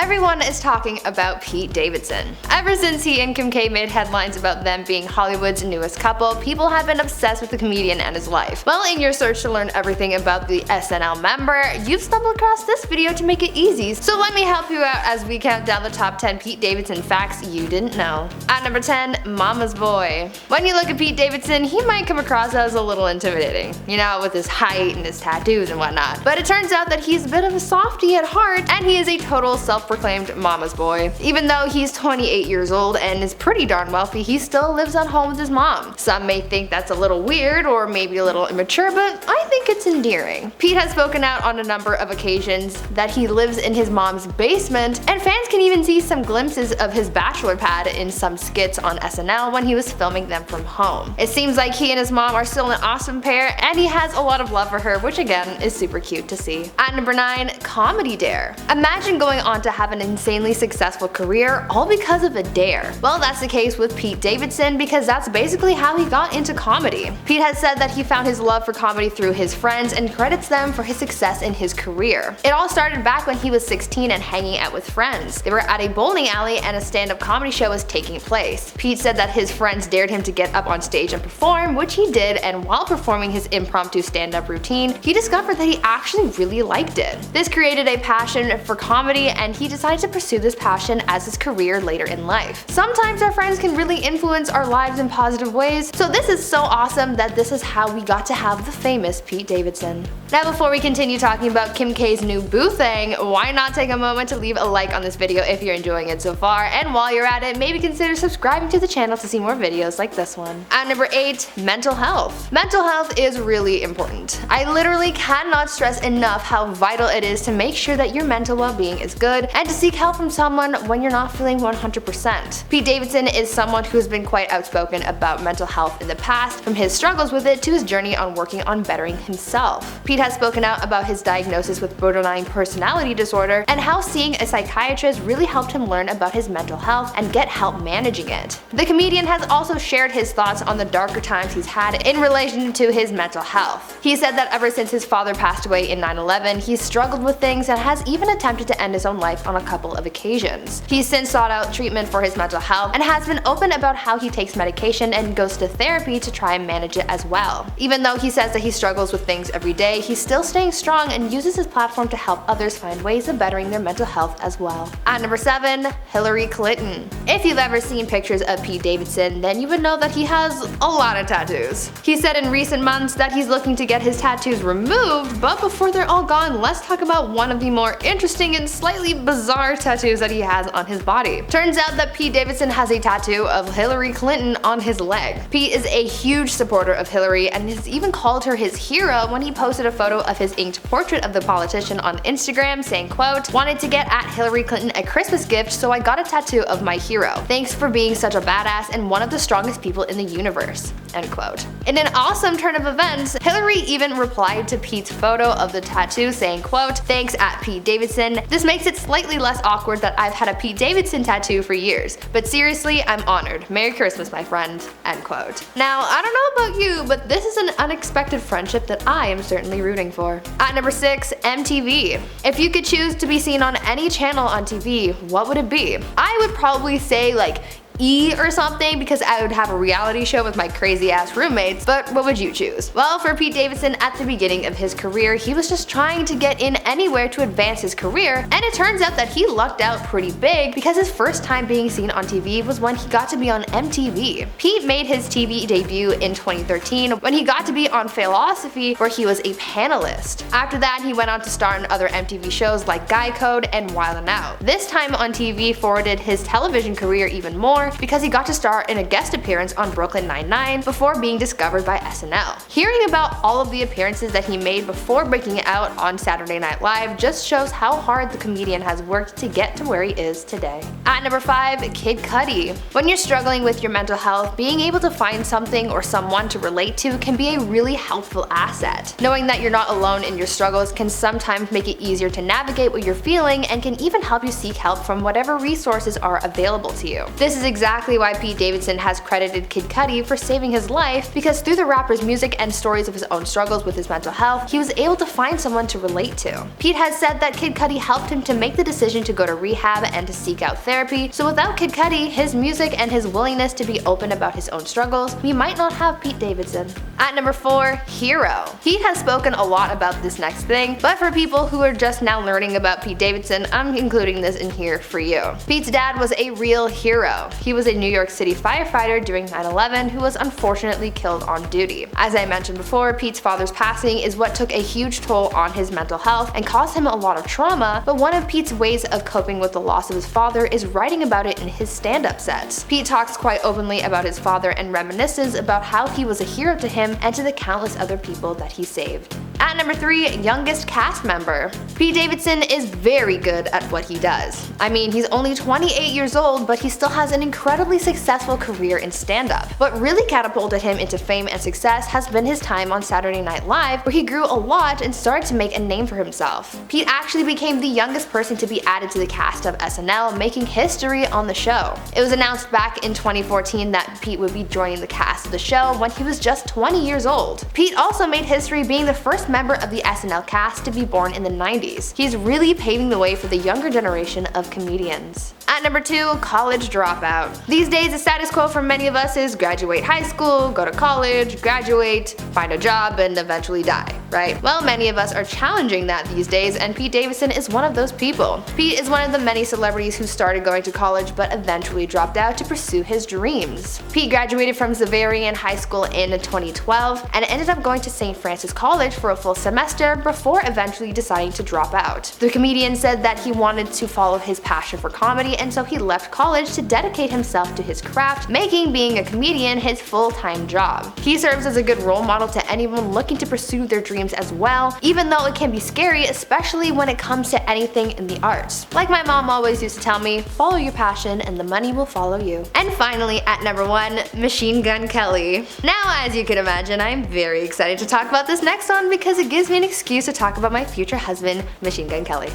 Everyone is talking about Pete Davidson. Ever since he and Kim K made headlines about them being Hollywood's newest couple, people have been obsessed with the comedian and his life. Well, in your search to learn everything about the SNL member, you've stumbled across this video to make it easy, so let me help you out as we count down the top 10 Pete Davidson facts you didn't know. At number 10, Mama's Boy. When you look at Pete Davidson, he might come across as a little intimidating, you know, with his height and his tattoos and whatnot. But it turns out that he's a bit of a softie at heart, and he is a total self-proclaimed mama's boy. Even though he's 28 years old and is pretty darn wealthy, he still lives at home with his mom. Some may think that's a little weird or maybe a little immature, but I think it's endearing. Pete has spoken out on a number of occasions that he lives in his mom's basement, and fans can even see some glimpses of his bachelor pad in some skits on SNL when he was filming them from home. It seems like he and his mom are still an awesome pair, and he has a lot of love for her, which again is super cute to see. At number 9, Comedy Dare. Imagine going on to have an insanely successful career all because of a dare. Well, that's the case with Pete Davidson because that's basically how he got into comedy. Pete has said that he found his love for comedy through his friends and credits them for his success in his career. It all started back when he was 16 and hanging out with friends. They were at a bowling alley and a stand-up comedy show was taking place. Pete said that his friends dared him to get up on stage and perform, which he did, and while performing his impromptu stand-up routine, he discovered that he actually really liked it. This created a passion for comedy, and he decided to pursue this passion as his career later in life. Sometimes our friends can really influence our lives in positive ways, so this is so awesome that this is how we got to have the famous Pete Davidson. Now before we continue talking about Kim K's new boo thing, why not take a moment to leave a like on this video if you're enjoying it so far, and while you're at it, maybe consider subscribing to the channel to see more videos like this one. At number 8, mental health. Mental health is really important. I literally cannot stress enough how vital it is to make sure that your mental well-being is good and to seek help from someone when you're not feeling 100%. Pete Davidson is someone who has been quite outspoken about mental health in the past, from his struggles with it to his journey on working on bettering himself. Pete has spoken out about his diagnosis with borderline personality disorder and how seeing a psychiatrist really helped him learn about his mental health and get help managing it. The comedian has also shared his thoughts on the darker times he's had in relation to his mental health. He said that ever since his father passed away in 9/11, he's struggled with things and has even attempted to end his own life on a couple of occasions. He's since sought out treatment for his mental health and has been open about how he takes medication and goes to therapy to try and manage it as well. Even though he says that he struggles with things every day, he's still staying strong and uses his platform to help others find ways of bettering their mental health as well. At number 7, Hilary Clinton. If you've ever seen pictures of Pete Davidson, then you would know that he has a lot of tattoos. He said in recent months that he's looking to get his tattoos removed, but before they're all gone, let's talk about one of the more interesting and slightly bizarre tattoos that he has on his body. Turns out that Pete Davidson has a tattoo of Hilary Clinton on his leg. Pete is a huge supporter of Hillary and has even called her his hero when he posted a photo of his inked portrait of the politician on Instagram saying, quote, "Wanted to get at Hilary Clinton a Christmas gift, so I got a tattoo of my hero. Thanks for being such a badass and one of the strongest people in the universe." End quote. In an awesome turn of events, Hillary even replied to Pete's photo of the tattoo saying, quote, "Thanks at Pete Davidson. This makes it slightly less awkward that I've had a Pete Davidson tattoo for years, but seriously, I'm honored. Merry Christmas, my friend." End quote. Now, I don't know about you, but this is an unexpected friendship that I am certainly rooting for. At number 6, MTV. If you could choose to be seen on any channel on TV, what would it be? I would probably say like E or something because I would have a reality show with my crazy ass roommates, but what would you choose? Well, for Pete Davidson, at the beginning of his career, he was just trying to get in anywhere to advance his career, and it turns out that he lucked out pretty big because his first time being seen on TV was when he got to be on MTV. Pete made his TV debut in 2013 when he got to be on Philosophy, where he was a panelist. After that, he went on to star in other MTV shows like Guy Code and Wild 'N Out. This time on TV forwarded his television career even more because he got to star in a guest appearance on Brooklyn Nine-Nine before being discovered by SNL. Hearing about all of the appearances that he made before breaking out on Saturday Night Live just shows how hard the comedian has worked to get to where he is today. At number 5, Kid Cudi. When you're struggling with your mental health, being able to find something or someone to relate to can be a really helpful asset. Knowing that you're not alone in your struggles can sometimes make it easier to navigate what you're feeling and can even help you seek help from whatever resources are available to you. This is exactly why Pete Davidson has credited Kid Cudi for saving his life, because through the rapper's music and stories of his own struggles with his mental health, he was able to find someone to relate to. Pete has said that Kid Cudi helped him to make the decision to go to rehab and to seek out therapy, so without Kid Cudi, his music, and his willingness to be open about his own struggles, we might not have Pete Davidson. At number 4, Hero. Pete has spoken a lot about this next thing, but for people who are just now learning about Pete Davidson, I'm including this in here for you. Pete's dad was a real hero. He was a New York City firefighter during 9/11 who was unfortunately killed on duty. As I mentioned before, Pete's father's passing is what took a huge toll on his mental health and caused him a lot of trauma, but one of Pete's ways of coping with the loss of his father is writing about it in his stand-up sets. Pete talks quite openly about his father and reminisces about how he was a hero to him and to the countless other people that he saved. At number 3, youngest cast member. Pete Davidson is very good at what he does. I mean, he's only 28 years old, but he still has an incredibly successful career in stand-up. What really catapulted him into fame and success has been his time on Saturday Night Live, where he grew a lot and started to make a name for himself. Pete actually became the youngest person to be added to the cast of SNL, making history on the show. It was announced back in 2014 that Pete would be joining the cast of the show when he was just 20 years old. Pete also made history being the first member of the SNL cast to be born in the 90s. He's really paving the way for the younger generation of comedians. At number 2, college dropout. These days, the status quo for many of us is graduate high school, go to college, graduate, find a job, and eventually die, right? Well, many of us are challenging that these days, and Pete Davidson is one of those people. Pete is one of the many celebrities who started going to college but eventually dropped out to pursue his dreams. Pete graduated from Xaverian High School in 2012 and ended up going to St. Francis College for a full semester before eventually deciding to drop out. The comedian said that he wanted to follow his passion for comedy, and so he left college to dedicate himself to his craft, making being a comedian his full-time job. He serves as a good role model to anyone looking to pursue their dreams as well, even though it can be scary, especially when it comes to anything in the arts. Like my mom always used to tell me, follow your passion and the money will follow you. And finally, at number 1, Machine Gun Kelly. Now, as you can imagine, I'm very excited to talk about this next one because it gives me an excuse to talk about my future husband, Machine Gun Kelly.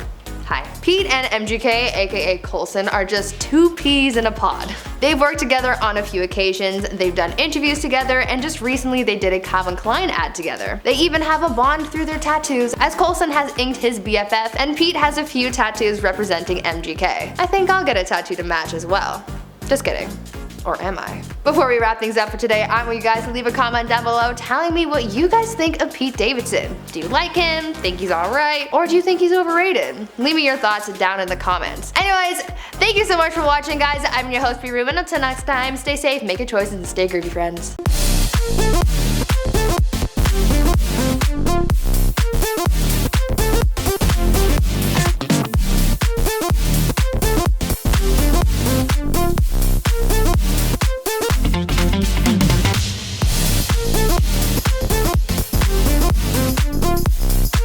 Hi. Pete and MGK, aka Coulson, are just two peas in a pod. They've worked together on a few occasions, they've done interviews together, and just recently they did a Calvin Klein ad together. They even have a bond through their tattoos, as Coulson has inked his BFF and Pete has a few tattoos representing MGK. I think I'll get a tattoo to match as well. Just kidding. Or am I? Before we wrap things up for today, I want you guys to leave a comment down below telling me what you guys think of Pete Davidson. Do you like him? Think he's alright? Or do you think he's overrated? Leave me your thoughts down in the comments. Anyways, thank you so much for watching, guys. I'm your host, B. Ruben. Until next time, stay safe, make your choices, and stay groovy, friends.